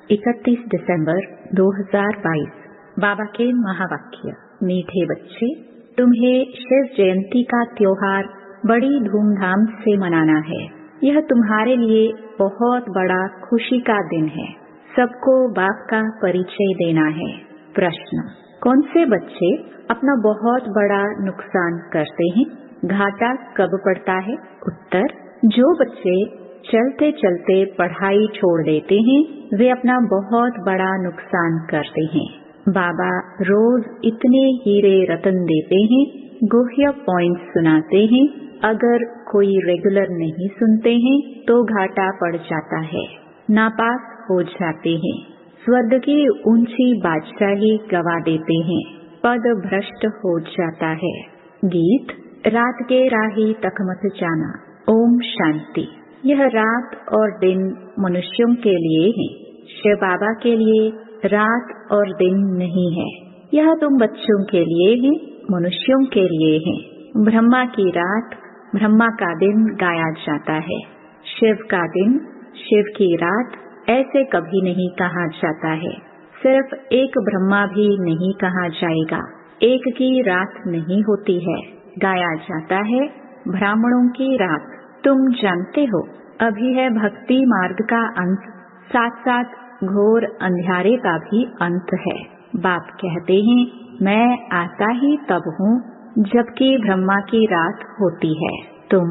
31 दिसंबर 2022। बाबा के महावाक्य। मीठे बच्चे, तुम्हें शिव जयंती का त्योहार बड़ी धूमधाम से मनाना है। यह तुम्हारे लिए बहुत बड़ा खुशी का दिन है। सबको बाप का परिचय देना है। प्रश्न: कौन से बच्चे अपना बहुत बड़ा नुकसान करते हैं? घाटा कब पड़ता है? उत्तर: जो बच्चे चलते चलते पढ़ाई छोड़ देते हैं, वे अपना बहुत बड़ा नुकसान करते हैं। बाबा रोज इतने हीरे रतन देते हैं, गुह्य पॉइंट्स सुनाते हैं। अगर कोई रेगुलर नहीं सुनते हैं तो घाटा पड़ जाता है, नापास हो जाते हैं, स्वर्ग की ऊंची बादशाही गवा देते हैं, पद भ्रष्ट हो जाता है। गीत: रात के राही तक मत जाना। ओम शांति। यह रात और दिन मनुष्यों के लिए है, शिव बाबा के लिए रात और दिन नहीं है। यह तुम बच्चों के लिए है, मनुष्यों के लिए है। ब्रह्मा की रात, ब्रह्मा का दिन गाया जाता है। शिव का दिन, शिव की रात ऐसे कभी नहीं कहा जाता है। सिर्फ एक ब्रह्मा भी नहीं कहा जाएगा, एक की रात नहीं होती है। गाया जाता है ब्राह्मणों की रात। तुम जानते हो, अभी है भक्ति मार्ग का अंत, साथ साथ घोर अंधियारे का भी अंत है। बाप कहते हैं, मैं आता ही तब हूँ जबकि ब्रह्मा की रात होती है। तुम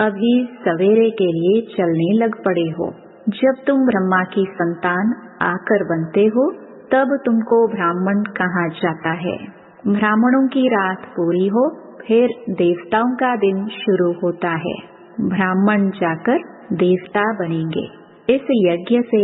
अभी सवेरे के लिए चलने लग पड़े हो। जब तुम ब्रह्मा की संतान आकर बनते हो, तब तुमको ब्राह्मण कहा जाता है। ब्राह्मणों की रात पूरी हो, फिर देवताओं का दिन शुरू होता है। ब्राह्मण जाकर देवता बनेंगे। इस यज्ञ से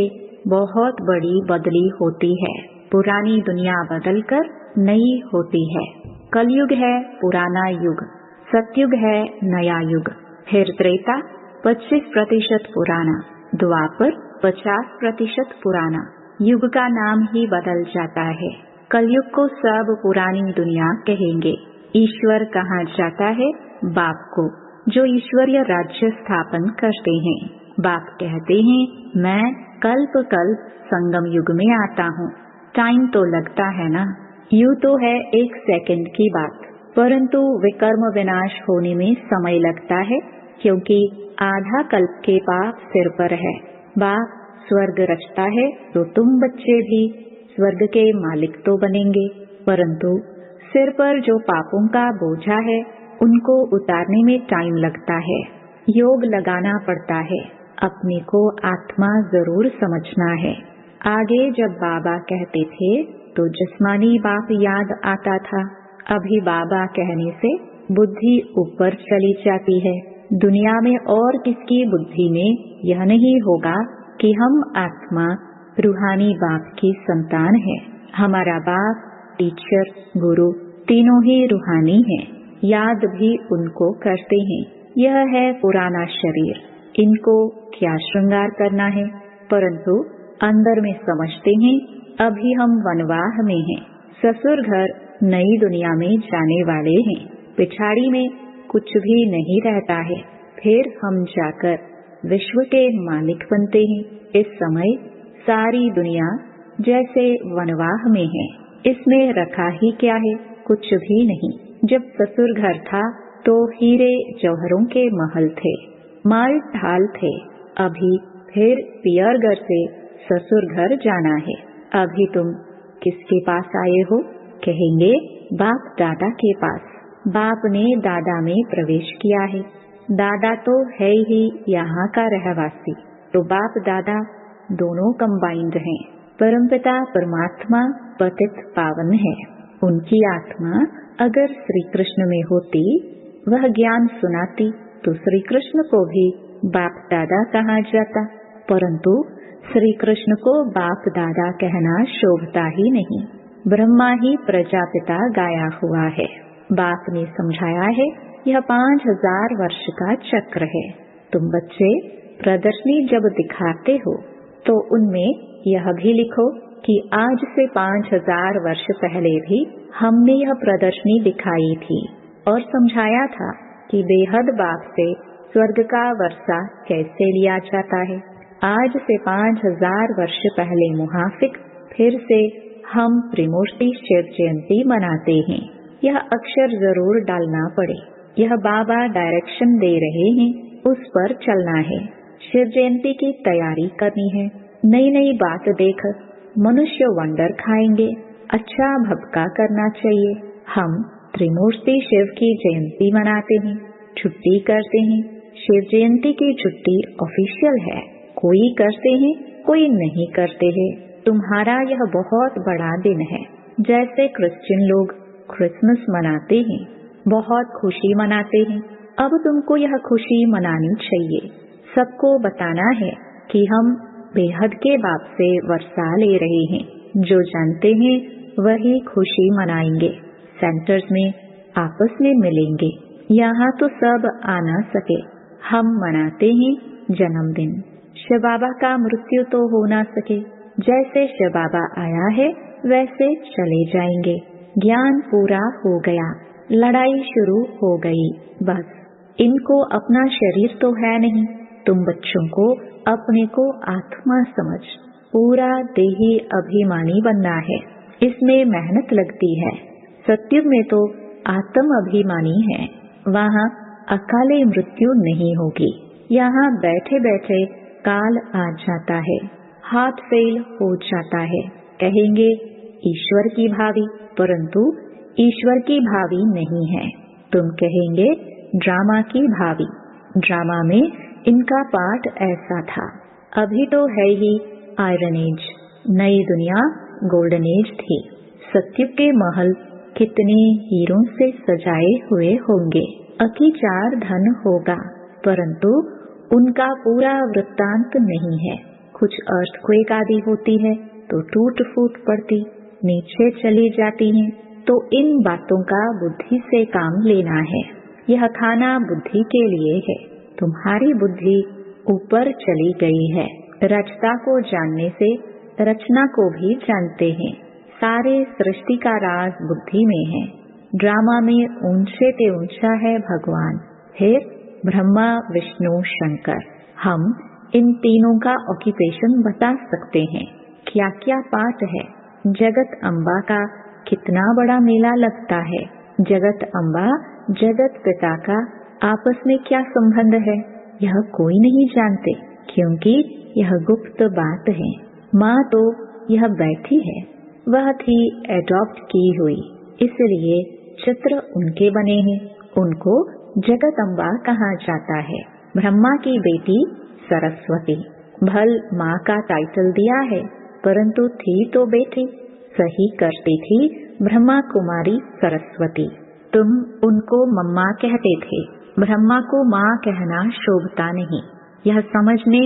बहुत बड़ी बदली होती है। पुरानी दुनिया बदलकर नई होती है। कलयुग है पुराना युग, सतयुग है नया युग। फिर त्रेता 25% पुराना, द्वापर 50% पुराना। युग का नाम ही बदल जाता है। कलयुग को सब पुरानी दुनिया कहेंगे। ईश्वर कहा जाता है बाप को, जो ईश्वरीय राज्य स्थापन करते हैं। बाप कहते हैं, मैं कल्प कल्प संगम युग में आता हूँ। टाइम तो लगता है ना, यूँ तो है 1 सेकंड की बात, परंतु विकर्म विनाश होने में समय लगता है, क्योंकि आधा कल्प के पाप सिर पर है। बाप स्वर्ग रचता है तो तुम बच्चे भी स्वर्ग के मालिक तो बनेंगे, परंतु सिर पर जो पापों का बोझा है उनको उतारने में टाइम लगता है, योग लगाना पड़ता है। अपने को आत्मा जरूर समझना है। आगे जब बाबा कहते थे तो जिस्मानी बाप याद आता था। अभी बाबा कहने से बुद्धि ऊपर चली जाती है। दुनिया में और किसकी बुद्धि में यह नहीं होगा कि हम आत्मा रूहानी बाप की संतान है। हमारा बाप, टीचर, गुरु तीनों ही रूहानी हैं। याद भी उनको करते हैं। यह है पुराना शरीर, इनको क्या श्रृंगार करना है, परंतु अंदर में समझते हैं अभी हम वनवाह में हैं। ससुर घर नई दुनिया में जाने वाले हैं। पिछाड़ी में कुछ भी नहीं रहता है, फिर हम जाकर विश्व के मालिक बनते हैं। इस समय सारी दुनिया जैसे वनवाह में है। इसमें रखा ही क्या है? कुछ भी नहीं। जब ससुर घर था तो हीरे जौहरों के महल थे, माल ढाल थे। अभी फिर पियर घर से ससुर घर जाना है। अभी तुम किसके पास आए हो? कहेंगे बाप दादा के पास। बाप ने दादा में प्रवेश किया है। दादा तो है ही यहाँ का रहवासी, तो बाप दादा दोनों कंबाइंड हैं। परमपिता परमात्मा पतित पावन है। उनकी आत्मा अगर श्री कृष्ण में होती, वह ज्ञान सुनाती, तो श्री कृष्ण को भी बाप दादा कहा जाता, परंतु श्री कृष्ण को बाप दादा कहना शोभता ही नहीं। ब्रह्मा ही प्रजापिता गाया हुआ है। बाप ने समझाया है, यह 5000 वर्ष का चक्र है। तुम बच्चे प्रदर्शनी जब दिखाते हो तो उनमें यह भी लिखो कि आज से 5000 वर्ष पहले भी हमने यह प्रदर्शनी दिखाई थी और समझाया था कि बेहद बाप से स्वर्ग का वर्षा कैसे लिया जाता है। आज से 5000 वर्ष पहले मुहाफिक फिर से हम त्रिमूर्ति शिव जयंती मनाते हैं। यह अक्षर जरूर डालना पड़े। यह बाबा डायरेक्शन दे रहे हैं, उस पर चलना है। शिव जयंती की तैयारी करनी है। नई नई बात देख मनुष्य वंडर खाएंगे। अच्छा भक्का करना चाहिए। हम त्रिमूर्ति शिव की जयंती मनाते हैं, छुट्टी करते हैं। शिव जयंती की छुट्टी ऑफिशियल है। कोई करते हैं, कोई नहीं करते हैं। तुम्हारा यह बहुत बड़ा दिन है। जैसे क्रिश्चियन लोग क्रिसमस मनाते हैं, बहुत खुशी मनाते हैं। अब तुमको यह खुशी मनानी चाहिए। सबको बताना है कि हम बेहद के बाप से वर्षा ले रहे हैं। जो जानते हैं वही खुशी मनाएंगे। सेंटर्स में आपस में मिलेंगे। यहाँ तो सब आ ना सके। हम मनाते हैं जन्मदिन। शिव बाबा का मृत्यु तो हो ना सके। जैसे शिव बाबा आया है वैसे चले जाएंगे। ज्ञान पूरा हो गया, लड़ाई शुरू हो गई। बस इनको अपना शरीर तो है नहीं। तुम बच्चों को अपने को आत्मा समझ पूरा देही अभिमानी बनना है। इसमें मेहनत लगती है। सत्युग में तो आत्म अभिमानी है। वहाँ अकाले मृत्यु नहीं होगी। यहाँ बैठे बैठे काल आ जाता है, हार्ट फेल हो जाता है। कहेंगे ईश्वर की भावी, परंतु ईश्वर की भावी नहीं है। तुम कहेंगे ड्रामा की भावी। ड्रामा में इनका पार्ट ऐसा था। अभी तो है ही आयरन एज, नई दुनिया गोल्डन एज थी। सत्युग के महल कितने हीरों से सजाए हुए होंगे। अकीचार धन होगा, परंतु उनका पूरा वृत्तांत नहीं है। कुछ अर्थक्वेक आदि होती है तो टूट फूट पड़ती, नीचे चली जाती हैं। तो इन बातों का बुद्धि से काम लेना है। यह खाना बुद्धि के लिए है। तुम्हारी बुद्धि ऊपर चली गई है। रचता को जानने से रचना को भी जानते हैं। सारे सृष्टि का राज बुद्धि में है। ड्रामा में ऊंचे ते ऊंचा है भगवान, फिर ब्रह्मा विष्णु शंकर। हम इन तीनों का ऑक्यूपेशन बता सकते हैं। क्या क्या पाठ है। जगत अम्बा का कितना बड़ा मेला लगता है। जगत अम्बा जगत पिता का आपस में क्या संबंध है, यह कोई नहीं जानते, क्योंकि यह गुप्त बात है। माँ तो यह बैठी है, वह थी एडॉप्ट की हुई, इसलिए चित्र उनके बने हैं। उनको जगत अम्बा कहा जाता है। ब्रह्मा की बेटी सरस्वती। भल माँ का टाइटल दिया है, परंतु थी तो बेटी। सही करती थी ब्रह्मा कुमारी सरस्वती। तुम उनको मम्मा कहते थे। ब्रह्मा को माँ कहना शोभता नहीं। यह समझने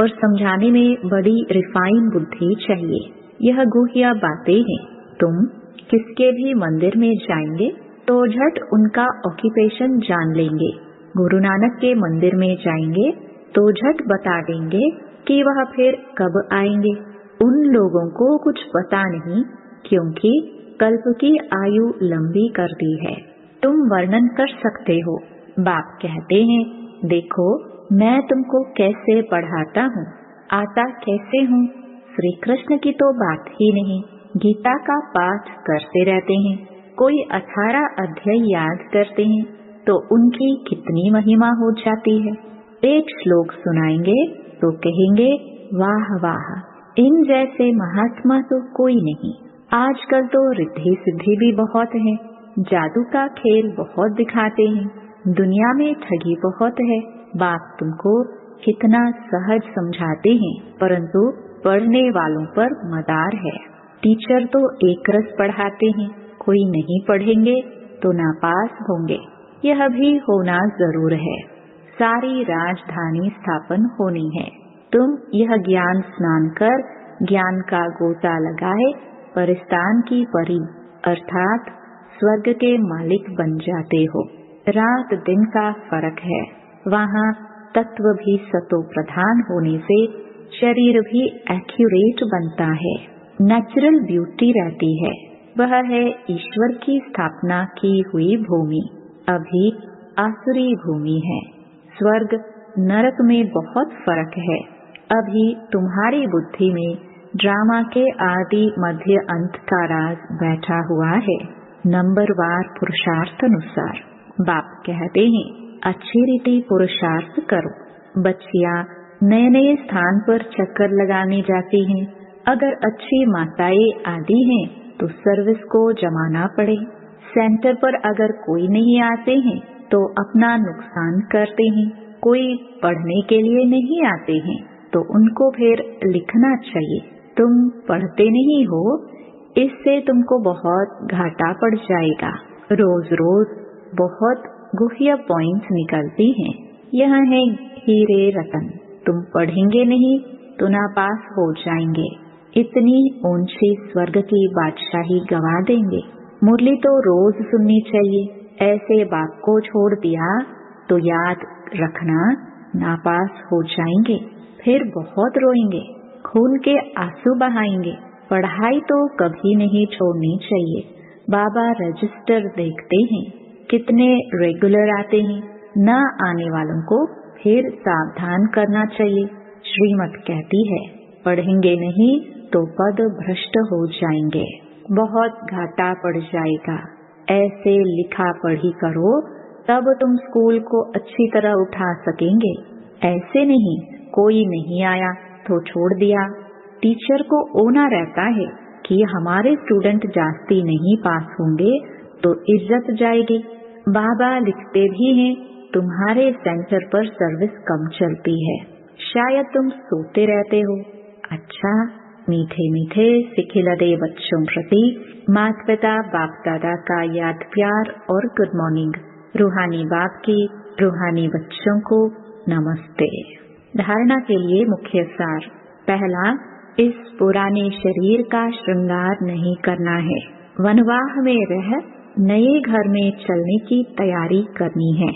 और समझाने में बड़ी रिफाइन बुद्धि चाहिए। यह गुह्य बातें हैं। तुम किसके भी मंदिर में जाएंगे तो झट उनका ऑक्यूपेशन जान लेंगे। गुरु नानक के मंदिर में जाएंगे तो झट बता देंगे कि वह फिर कब आएंगे। उन लोगों को कुछ पता नहीं, क्योंकि कल्प की आयु लंबी कर दी है। तुम वर्णन कर सकते हो। बाप कहते हैं, देखो मैं तुमको कैसे पढ़ाता हूँ, आता कैसे हूँ। श्री कृष्ण की तो बात ही नहीं। गीता का पाठ करते रहते हैं। कोई 18 अध्याय याद करते हैं तो उनकी कितनी महिमा हो जाती है। एक श्लोक सुनाएंगे तो कहेंगे वाह वाह, इन जैसे महात्मा तो कोई नहीं। आजकल तो रिद्धि सिद्धि भी बहुत है, जादू का खेल बहुत दिखाते हैं, दुनिया में ठगी बहुत है। बाप तुमको कितना सहज समझाते हैं, परंतु पढ़ने वालों पर मदार है। टीचर तो एक रस पढ़ाते हैं, कोई नहीं पढ़ेंगे तो नापास होंगे। यह भी होना जरूर है। सारी राजधानी स्थापन होनी है। तुम यह ज्ञान स्नान कर ज्ञान का गोता लगाए परिस्तान की परी अर्थात स्वर्ग के मालिक बन जाते हो। रात दिन का फर्क है। वहाँ तत्व भी सतो प्रधान होने से शरीर भी एक्यूरेट बनता है। नेचुरल ब्यूटी रहती है। वह है ईश्वर की स्थापना की हुई भूमि। अभी आसुरी भूमि है। स्वर्ग नरक में बहुत फर्क है। अभी तुम्हारी बुद्धि में ड्रामा के आदि मध्य अंत का राज बैठा हुआ है। नंबरवार पुरुषार्थ अनुसार बाप कहते हैं अच्छी रीति पुरुषार्थ करो। बच्चियां नए नए स्थान पर चक्कर लगाने जाती हैं। अगर अच्छी माताएं आदि हैं तो सर्विस को जमाना पड़े। सेंटर पर अगर कोई नहीं आते हैं तो अपना नुकसान करते हैं। कोई पढ़ने के लिए नहीं आते हैं तो उनको फिर लिखना चाहिए। तुम पढ़ते नहीं हो, इससे तुमको बहुत घाटा पड़ जाएगा। रोज रोज बहुत गुह्य पॉइंट्स निकलती हैं। यह है हीरे रतन। तुम पढ़ेंगे नहीं तो नापास हो जाएंगे। इतनी ऊंची स्वर्ग की बादशाही गवा देंगे। मुरली तो रोज सुननी चाहिए। ऐसे बाप को छोड़ दिया तो याद रखना नापास हो जाएंगे, फिर बहुत रोएंगे, खून के आंसू बहाएंगे। पढ़ाई तो कभी नहीं छोड़नी चाहिए। बाबा रजिस्टर देखते हैं कितने रेगुलर आते हैं। न आने वालों को फिर सावधान करना चाहिए। श्रीमत कहती है पढ़ेंगे नहीं तो पद भ्रष्ट हो जाएंगे, बहुत घाटा पड़ जाएगा। ऐसे लिखा पढ़ी करो तब तुम स्कूल को अच्छी तरह उठा सकेंगे। ऐसे नहीं कोई नहीं आया तो छोड़ दिया। टीचर को ओना रहता है कि हमारे स्टूडेंट जास्ती नहीं पास होंगे तो इज्जत जाएगी। बाबा लिखते भी हैं तुम्हारे सेंटर पर सर्विस कम चलती है, शायद तुम सोते रहते हो। अच्छा, मीठे मीठे सिखिलदे बच्चों प्रति माता पिता बाप दादा का याद प्यार और गुड मॉर्निंग। रूहानी बाप की रूहानी बच्चों को नमस्ते। धारणा के लिए मुख्य सार। पहला, इस पुराने शरीर का श्रृंगार नहीं करना है। वनवाह में रह नए घर में चलने की तैयारी करनी है।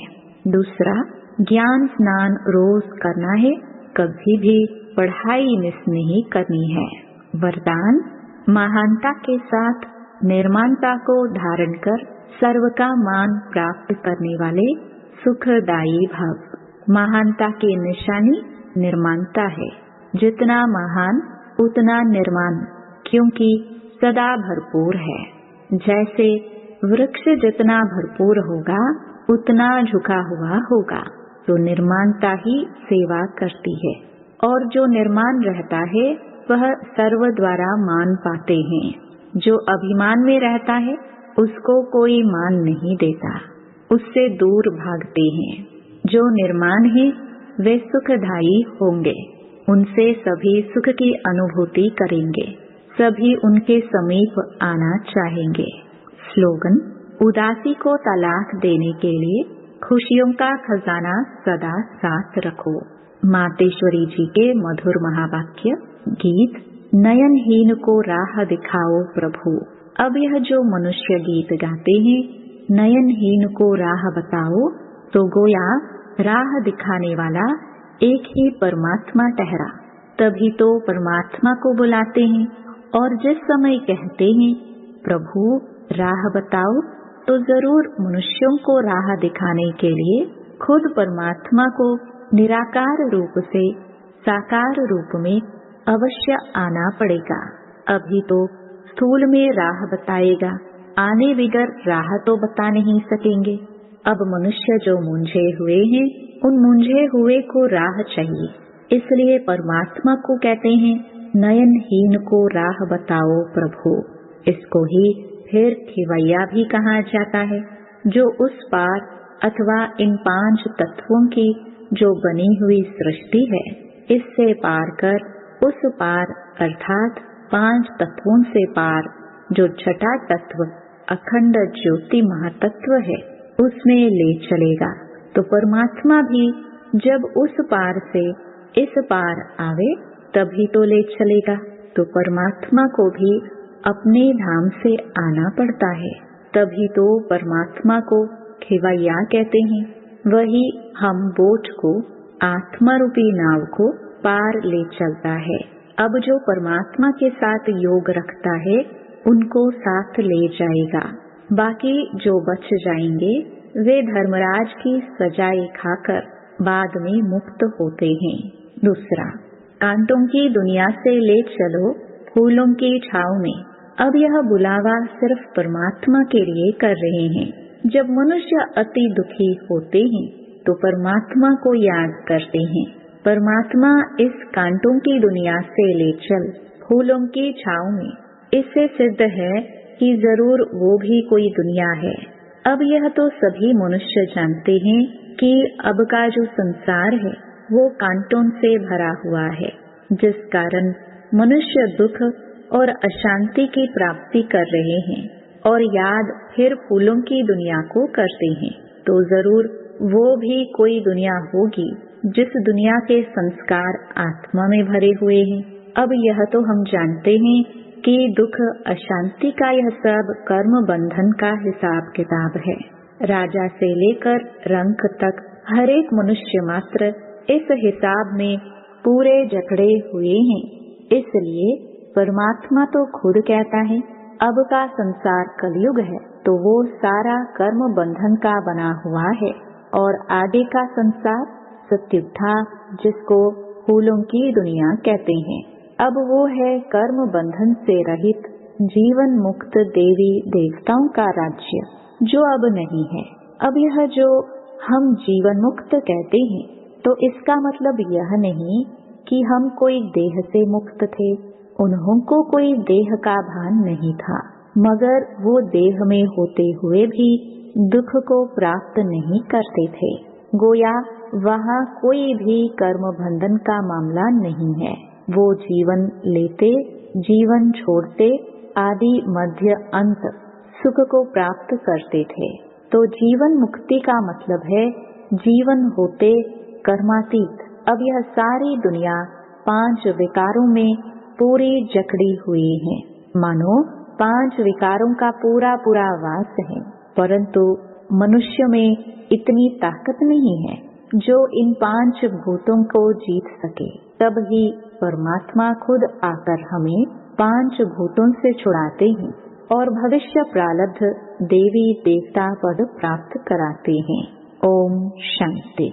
दूसरा, ज्ञान स्नान रोज करना है, कभी भी पढ़ाई मिस नहीं करनी है। वरदान, महानता के साथ निर्माणता को धारण कर सर्व का मान प्राप्त करने वाले सुखदायी भव। महानता की निशानी निर्माणता है। जितना महान उतना निर्माण, क्योंकि सदा भरपूर है। जैसे वृक्ष जितना भरपूर होगा उतना झुका हुआ होगा, तो निर्माणता ही सेवा करती है। और जो निर्माण रहता है वह सर्व द्वारा मान पाते हैं। जो अभिमान में रहता है उसको कोई मान नहीं देता, उससे दूर भागते हैं। जो निर्माण है वे सुखदायी होंगे, उनसे सभी सुख की अनुभूति करेंगे, सभी उनके समीप आना चाहेंगे। स्लोगन, उदासी को तलाक देने के लिए खुशियों का खजाना सदा साथ रखो। मातेश्वरी जी के मधुर महावाक्य। गीत, नयनहीन को राह दिखाओ प्रभु। अब यह जो मनुष्य गीत गाते हैं नयनहीन को राह बताओ, तो गोया राह दिखाने वाला एक ही परमात्मा ठहरा। तभी तो परमात्मा को बुलाते हैं। और जिस समय कहते हैं प्रभु राह बताओ, तो जरूर मनुष्यों को राह दिखाने के लिए खुद परमात्मा को निराकार रूप से साकार रूप में अवश्य आना पड़ेगा। अभी तो स्थूल में राह बताएगा, आने बिगर राह तो बता नहीं सकेंगे। अब मनुष्य जो मूंझे हुए हैं उन मूंझे हुए को राह चाहिए, इसलिए परमात्मा को कहते हैं नयनहीन को राह बताओ प्रभु। इसको ही फिर खिवैया भी कहा जाता है, जो उस पार अथवा इन 5 तत्वों की जो बनी हुई सृष्टि है, इससे पार कर उस पार अर्थात 5 तत्वों से पार जो छठा तत्व अखंड ज्योति महातत्व है उसमें ले चलेगा। तो परमात्मा भी जब उस पार से इस पार आवे तभी तो ले चलेगा। तो परमात्मा को भी अपने धाम से आना पड़ता है, तभी तो परमात्मा को खिवैया कहते हैं। वही हम बोट को, आत्मा रूपी नाव को पार ले चलता है। अब जो परमात्मा के साथ योग रखता है उनको साथ ले जाएगा। बाकी जो बच जाएंगे वे धर्मराज की सजाएं खाकर बाद में मुक्त होते हैं। दूसरा, कांटों की दुनिया से ले चलो फूलों की छाँव में। अब यह बुलावा सिर्फ परमात्मा के लिए कर रहे हैं। जब मनुष्य अति दुखी होते हैं तो परमात्मा को याद करते हैं। परमात्मा इस कांटों की दुनिया से ले चल फूलों की छाँव में। इससे सिद्ध है कि जरूर वो भी कोई दुनिया है। अब यह तो सभी मनुष्य जानते हैं कि अब का जो संसार है वो कांटों से भरा हुआ है, जिस कारण मनुष्य दुख और अशांति की प्राप्ति कर रहे हैं और याद फिर फूलों की दुनिया को करते हैं। तो जरूर वो भी कोई दुनिया होगी जिस दुनिया के संस्कार आत्मा में भरे हुए हैं। अब यह तो हम जानते हैं कि दुख अशांति का यह सब कर्म बंधन का हिसाब किताब है। राजा से लेकर रंक तक हर एक मनुष्य मात्र इस हिसाब में पूरे जकड़े हुए हैं। इसलिए परमात्मा तो खुद कहता है अब का संसार कलयुग है, तो वो सारा कर्म बंधन का बना हुआ है और आगे का संसार सत्युग था, जिसको फूलों की दुनिया कहते हैं। अब वो है कर्म बंधन से रहित जीवन मुक्त देवी देवताओं का राज्य, जो अब नहीं है। अब यह जो हम जीवन मुक्त कहते हैं, तो इसका मतलब यह नहीं कि हम कोई देह से मुक्त थे। उन्हों को कोई देह का भान नहीं था, मगर वो देह में होते हुए भी दुख को प्राप्त नहीं करते थे। गोया वहाँ कोई भी कर्म बंधन का मामला नहीं है। वो जीवन लेते, जीवन छोड़ते, आदि मध्य अंत सुख को प्राप्त करते थे। तो जीवन मुक्ति का मतलब है जीवन होते कर्मातीत। अब यह सारी दुनिया 5 विकारों में पूरी जकड़ी हुई है, मानो 5 विकारों का पूरा पूरा वास है। परंतु मनुष्य में इतनी ताकत नहीं है जो इन 5 भूतों को जीत सके। तब ही परमात्मा खुद आकर हमें 5 भूतों से छुड़ाते हैं और भविष्य प्रारब्ध देवी देवता पद प्राप्त कराते हैं। ओम शांति।